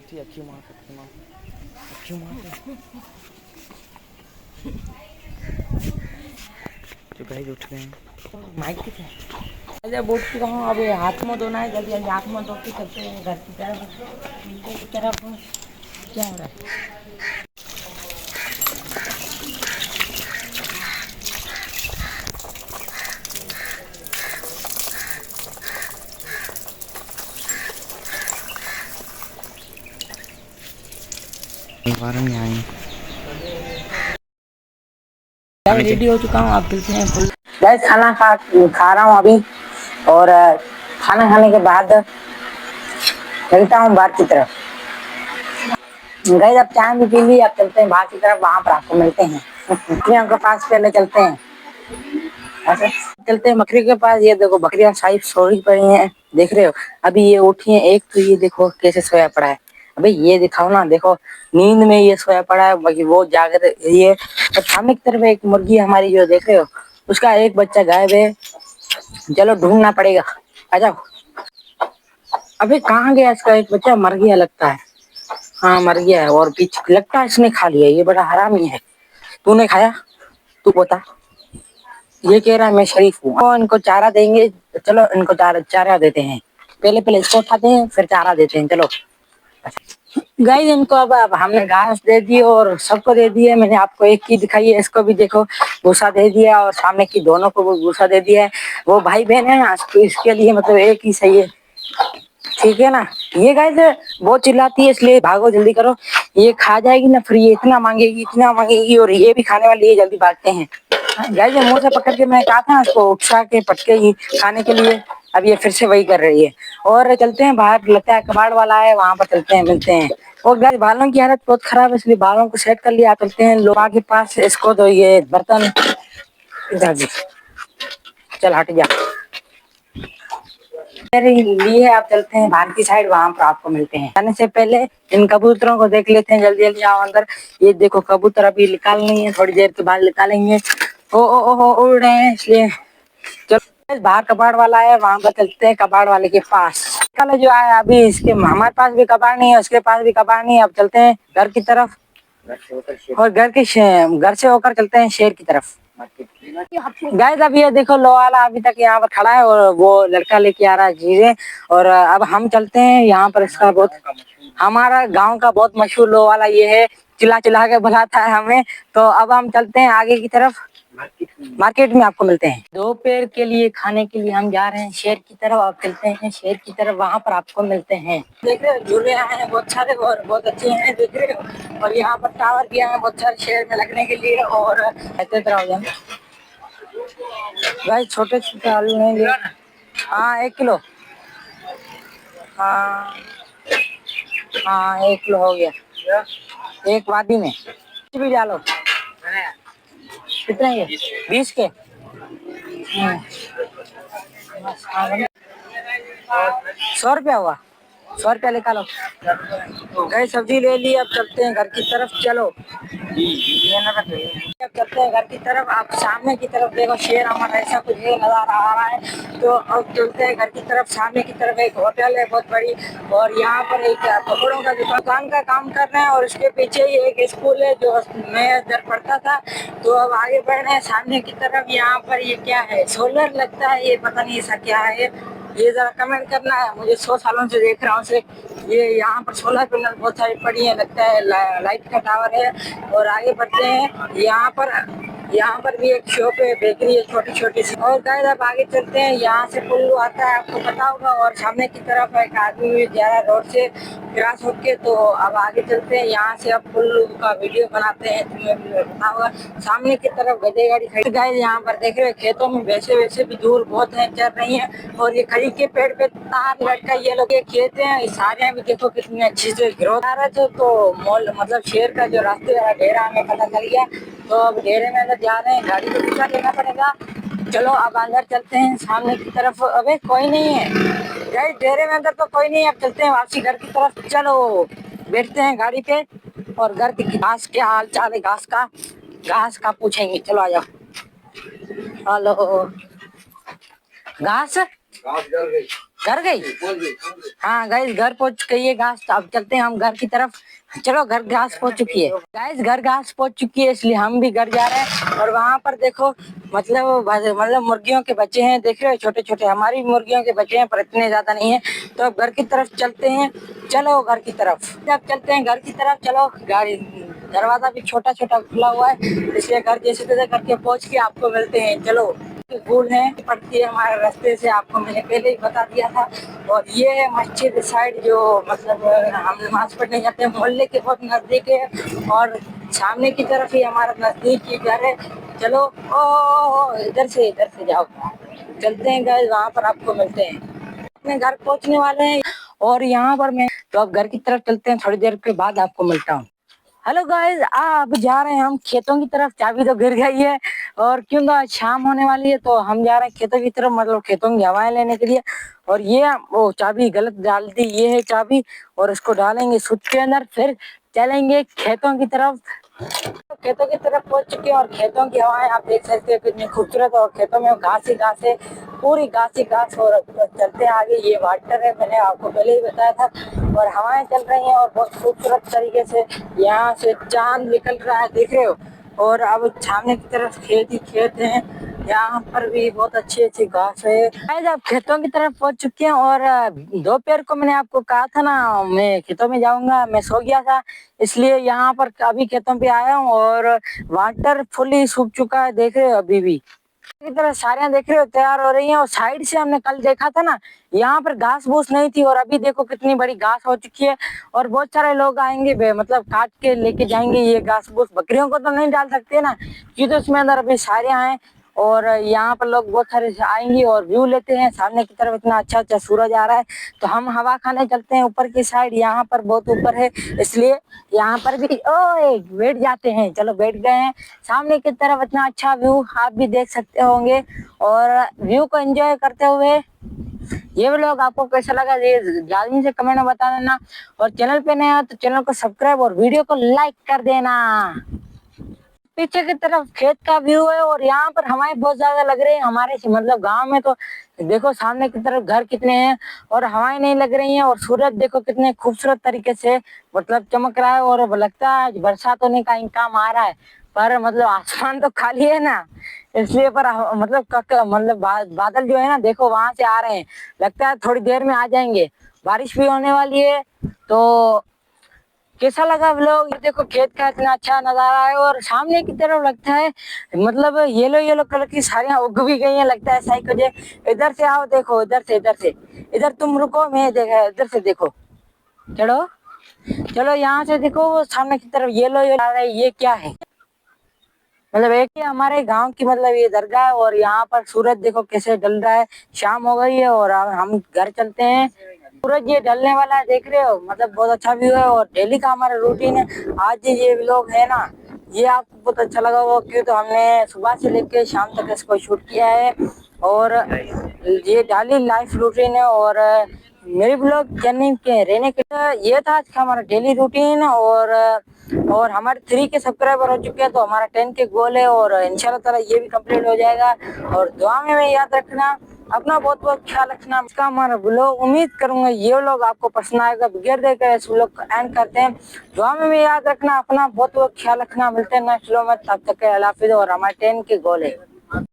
उठी अक्की मार तो गाइस उठ गए हैं। माइक कितना जब उठ चुका हूँ। अब हाथ में धोना है, जल्दी जल्दी हाथ में धो के चलते हैं घर की तरफ। क्या हो रहा है? रेडी हो चुका हूँ, आप चलते हैं फुल। गैस खाना खा रहा हूँ अभी, और खाना खाने के बाद चलता हूँ बाहर की तरफ। गैस अब चाय भी पी ली, अब चलते हैं बाहर की तरफ, वहां पर आपको मिलते हैं बकरियों के पास। पहले चलते हैं ऐसे, चलते हैं बकरी के पास। ये देखो बकरियां साइड सोई पड़ी हैं, देख रहे हो? अभी ये उठी है एक, तो ये देखो कैसे सोया पड़ा है। अबे ये दिखाओ ना, देखो नींद में ये सोया पड़ा है, बाकी वो जाग रही है। और सामने की तरफ एक मुर्गी हमारी जो देख रहे हो, उसका एक बच्चा गायब है। चलो ढूंढना पड़ेगा, आ जाओ। अबे कहाँ गया इसका एक बच्चा? मर गया लगता है। हाँ मर गया है, और पीछे लगता है इसने खा लिया। ये बड़ा हरामी है। तूने खाया? तू बता। ये कह रहा है मैं शरीफ हूँ। और इनको चारा देंगे, चलो इनको चारा देते हैं। पहले पहले इसको उठाते हैं, फिर चारा देते हैं। चलो गाइस, इनको अब हमने घास दे दी और सबको दे दी है। मैंने आपको एक की दिखाई है, इसको भी देखो भूसा दे दिया, और सामने की दोनों को भूसा दे दिया है। वो भाई बहन है ना, तो इसके लिए मतलब एक ही सही है, ठीक है ना? ये गाइस बहुत चिल्लाती है, इसलिए भागो जल्दी करो। ये खा जाएगी ना, फिर ये इतना मांगेगी, और ये भी खाने वाली है। जल्दी भागते हैं गाइस। मुंह से पकड़ के मैं कहा था इसको उकसा के पटके ही खाने के लिए, अब ये फिर से वही कर रही है। और चलते हैं बाहर, लगता है कबाड़ वाला है, वहां पर चलते हैं, मिलते हैं। और गाइस बालों की हालत बहुत खराब है, इसलिए बालों को सेट कर लिया। चलते हैं लोहा के पास, इसको तो ये बर्तन इधर भी, चल हट जा मेरे लिए। आप चलते हैं बाहर की साइड, वहां पर आपको मिलते हैं। जाने से पहले इन कबूतरों को देख लेते हैं। जल्दी जल्दी आओ अंदर। ये देखो कबूतर अभी निकाल नहीं है, थोड़ी देर के बाद निकालेंगे। ओ उड़ रहे हैं, इसलिए चलो बाहर कबाड़ वाला है, वहां पर चलते हैं कबाड़ वाले के पास। कल जो आया अभी, इसके हमारे पास भी कबाड़ नहीं है, उसके पास भी कबाड़ नहीं है। अब चलते हैं घर की तरफ, और घर से होकर चलते हैं शहर की तरफ। गाइस अब ये देखो लो वाला अभी तक यहाँ पर खड़ा है, और वो लड़का लेके आ रहा है चीजें। और अब हम चलते हैं यहाँ पर। इसका बहुत, हमारा गांव का बहुत मशहूर लो वाला ये है, चिल्ला चिल्ला के बुलाता है हमें। तो अब हम चलते हैं आगे की तरफ, मार्केट में आपको मिलते हैं। दोपहर के लिए खाने के लिए हम जा रहे हैं शहर की तरफ। आप चलते हैं शहर की तरफ, वहां पर आपको मिलते हैं। देख रहे हो झूले आए हैं बहुत सारे, और बहुत अच्छे हैं, देख रहे हो? और यहाँ पर टावर भी आए बहुत सारे शहर में लगने के लिए। और ऐसे तरह भाई छोटे छोटे आलू हैं। हाँ 1 किलो। हाँ हाँ 1 किलो हो गया, एक वादी में भी डालो। कितने ये? 20 के। 100 रुपया हुआ, 100 रुपया निकालो। गए सब्जी ले ली, अब चलते हैं घर की तरफ। चलो अब चलते हैं घर की तरफ। आप सामने की तरफ देखो, शेर हमारा ऐसा कुछ है, नजर आ रहा है। तो अब चलते हैं घर की तरफ। सामने की तरफ एक होटल है बहुत बड़ी, और यहाँ पर एक कपड़ों का दुकान का काम कर रहे हैं, और उसके पीछे ही एक स्कूल है जो मैं इधर पढ़ता था। तो अब आगे बढ़ रहे हैं सामने की तरफ। यहाँ पर ये क्या है? सोलर लगता है, ये पता नहीं ऐसा क्या है, ये जरा कमेंट करना है। मुझे 100 सालों से देख रहा हूँ से ये यहाँ पर सोलर पैनल बहुत सारी पड़ी है, लगता है लाइट का टावर है। और आगे बढ़ते हैं, यहाँ पर भी एक शॉप है, बेकरी है छोटी छोटी सी। और गाइस अब आगे चलते हैं, यहाँ से पुल आता है, आपको पता होगा। और सामने की तरफ एक आदमी भी जा रहा है रोड से क्रॉस होके। तो अब आगे चलते हैं, यहाँ से अब पुल का वीडियो बनाते हैं, तुम्हें भी पता होगा। सामने की तरफ गधे गाड़ी खड़ी। गाइस यहाँ पर देख रहे हो खेतों में वैसे वैसे भी धूल बहुत है, चल रही है। और ये खड़ी के पेड़ पे तार लटका, ये लोग ये खेत हैं सारे भी, देखो कितनी अच्छी से ग्रोथ आ रहे थे। तो मॉल मतलब शेर का जो रास्ते वाला डेरा हमें पता चल गया। तो अब डेरे में अंदर जा रहे हैं, गाड़ी को पीछा देना पड़ेगा। चलो अब अंदर चलते हैं सामने की तरफ। अबे कोई नहीं है गाइस, डेरे में अंदर तो कोई नहीं है। अब चलते हैं वापसी घर की तरफ। चलो बैठते हैं गाड़ी पे, और घर की घास क्या हाल चाल है, घास का पूछेंगे। चलो आ जाओ। हेलो, घास घर गई? हाँ गाइस, घर पहुंच गई है घास, तो अब चलते हैं हम घर की तरफ। चलो, घर घास पहुंच चुकी है गाइस, घर घास पहुंच चुकी है, इसलिए हम भी घर जा रहे हैं। और वहां पर देखो, मतलब मुर्गियों के बच्चे हैं, देख रहे हो, छोटे छोटे। हमारी भी मुर्गियों के बच्चे हैं, पर इतने ज्यादा नहीं है। तो अब घर की तरफ चलते हैं। चलो घर की तरफ, अब चलते हैं घर की तरफ। चलो, गाड़ी दरवाजा भी छोटा छोटा खुला हुआ है, इसलिए घर जैसे तैसे करके पहुंच के आपको मिलते हैं। चलो, स्कूल है, पड़ती है हमारे रास्ते से, आपको मैंने पहले ही बता दिया था। और ये है मस्जिद साइड, जो मतलब हम नमाज पढ़ने जाते हैं, मोहल्ले के बहुत नजदीक है। और सामने की तरफ ही हमारा नजदीक ही घर है। चलो, ओ इधर से जाओ, चलते हैं गाइस, वहां पर आपको मिलते हैं। अपने घर पहुंचने वाले हैं, और यहाँ पर मैं, तो अब घर की तरफ चलते हैं, थोड़ी देर के बाद आपको मिलता हूँ। हेलो गाइस, अब जा रहे हैं हम खेतों की तरफ। चाबी तो गिर गई है, और क्यों ना शाम होने वाली है, तो हम जा रहे हैं खेतों की तरफ, मतलब खेतों की हवाएं लेने के लिए। और ये वो चाबी गलत डाल दी, ये है चाबी, और इसको डालेंगे स्विच के अंदर, फिर चलेंगे खेतों की तरफ। खेतों की तरफ पहुंच चुके हैं, और खेतों की हवाएं आप देख सकते हो कितनी खूबसूरत। और खेतों में घास ही घास है, पूरी घास ही घास। और चलते हैं आगे, ये वाटर है, मैंने आपको पहले ही बताया था। और हवाएं चल रही हैं, और बहुत खूबसूरत तरीके से यहाँ से चांद निकल रहा है, देख रहे हो। और अब सामने की तरफ खेत ही खेत हैं, यहाँ पर भी बहुत अच्छी अच्छी घास है। गाइस, आप खेतों की तरफ पहुंच चुके हैं, और दोपहर को मैंने आपको कहा था ना, मैं खेतों में जाऊंगा, मैं सो गया था, इसलिए यहाँ पर अभी खेतों पे आया हूँ। और वाटर फुली सूख चुका है, देख रहे हो, अभी भी की तरह सारियां देख रहे हो तैयार हो रही हैं। और साइड से हमने कल देखा था ना, यहाँ पर घास फूस नहीं थी, और अभी देखो कितनी बड़ी घास हो चुकी है। और बहुत सारे लोग आएंगे, मतलब काट के लेके जाएंगे ये घास फूस। बकरियों को तो नहीं डाल सकते ना, क्योंकि तो उसमें अंदर अभी सारियां हैं। और यहाँ पर लोग बहुत सारे आएंगे और व्यू लेते हैं। सामने की तरफ इतना अच्छा अच्छा सूरज आ रहा है, तो हम हवा खाने चलते हैं ऊपर की साइड। यहाँ पर बहुत ऊपर है, इसलिए यहाँ पर भी ओए बैठ जाते हैं। चलो, बैठ गए हैं। सामने की तरफ इतना अच्छा व्यू आप भी देख सकते होंगे, और व्यू को एंजॉय करते हुए। ये व्लॉग आपको कैसा लगा, ये जल्दी से कमेंट में बता देना। और चैनल पे नया हो तो चैनल को सब्सक्राइब और वीडियो को लाइक कर देना। पीछे की तरफ खेत का व्यू है, और यहाँ पर हवाएं बहुत ज्यादा लग रही है हमारे से, मतलब गांव में तो देखो सामने की तरफ घर कितने हैं, और हवाएं नहीं लग रही हैं। और सूरज देखो कितने खूबसूरत तरीके से मतलब चमक रहा है, और लगता है बरसात होने का इम्कान आ रहा है। पर मतलब आसमान तो खाली है ना, इसलिए पर मतलब मतलब बादल जो है ना, देखो वहां से आ रहे हैं, लगता है थोड़ी देर में आ जाएंगे। बारिश भी होने वाली है। तो कैसा लगा व्लॉग, ये देखो खेत का इतना अच्छा नजारा है, और सामने की तरफ लगता है मतलब येलो येलो कलर की साड़ियां उग भी गई हैं, लगता है सही कुछ। इधर से आओ, देखो इधर से इधर तुम रुको, मैं देखा इधर से देखो। चलो चलो, यहाँ से देखो वो सामने की तरफ येलो येलो आ रहा है, ये क्या है, मतलब एक ही हमारे गांव की मतलब ये दरगाह है। और यहाँ पर सूरज देखो कैसे ढल रहा है, शाम हो गई है, और हम घर चलते हैं। सूरज ये ढलने वाला है, देख रहे हो, मतलब बहुत अच्छा व्यू है। और डेली का हमारा रूटीन है। आज ये व्लॉग है ना, ये आपको बहुत अच्छा लगा होगा, क्यों तो हमने सुबह से लेकर शाम तक इसको शूट किया है। और ये डेली लाइफ रूटीन है। और मेरे ब्लॉग जर्नी के रहने के ये था आज का हमारा डेली रूटीन। और हमारे 3 के सब्सक्राइबर हो चुके हैं, तो हमारा 10 के गोल है, और इंशाल्लाह ताला ये भी कंप्लीट हो जाएगा। और दुआ में याद रखना, अपना बहुत बहुत ख्याल रखना। इसका हमारा ब्लॉग उम्मीद करूंगा ये व्लॉग आपको पसंद आएगा। बगैर देकर इस व्लॉग को एंड करते हैं। दुआ में याद रखना, अपना बहुत बहुत ख्याल रखना। मिलते हैं नेक्स्ट व्लॉग में, तब तक के अल्लाह हाफिज़। और हमारे 10 के गोल है।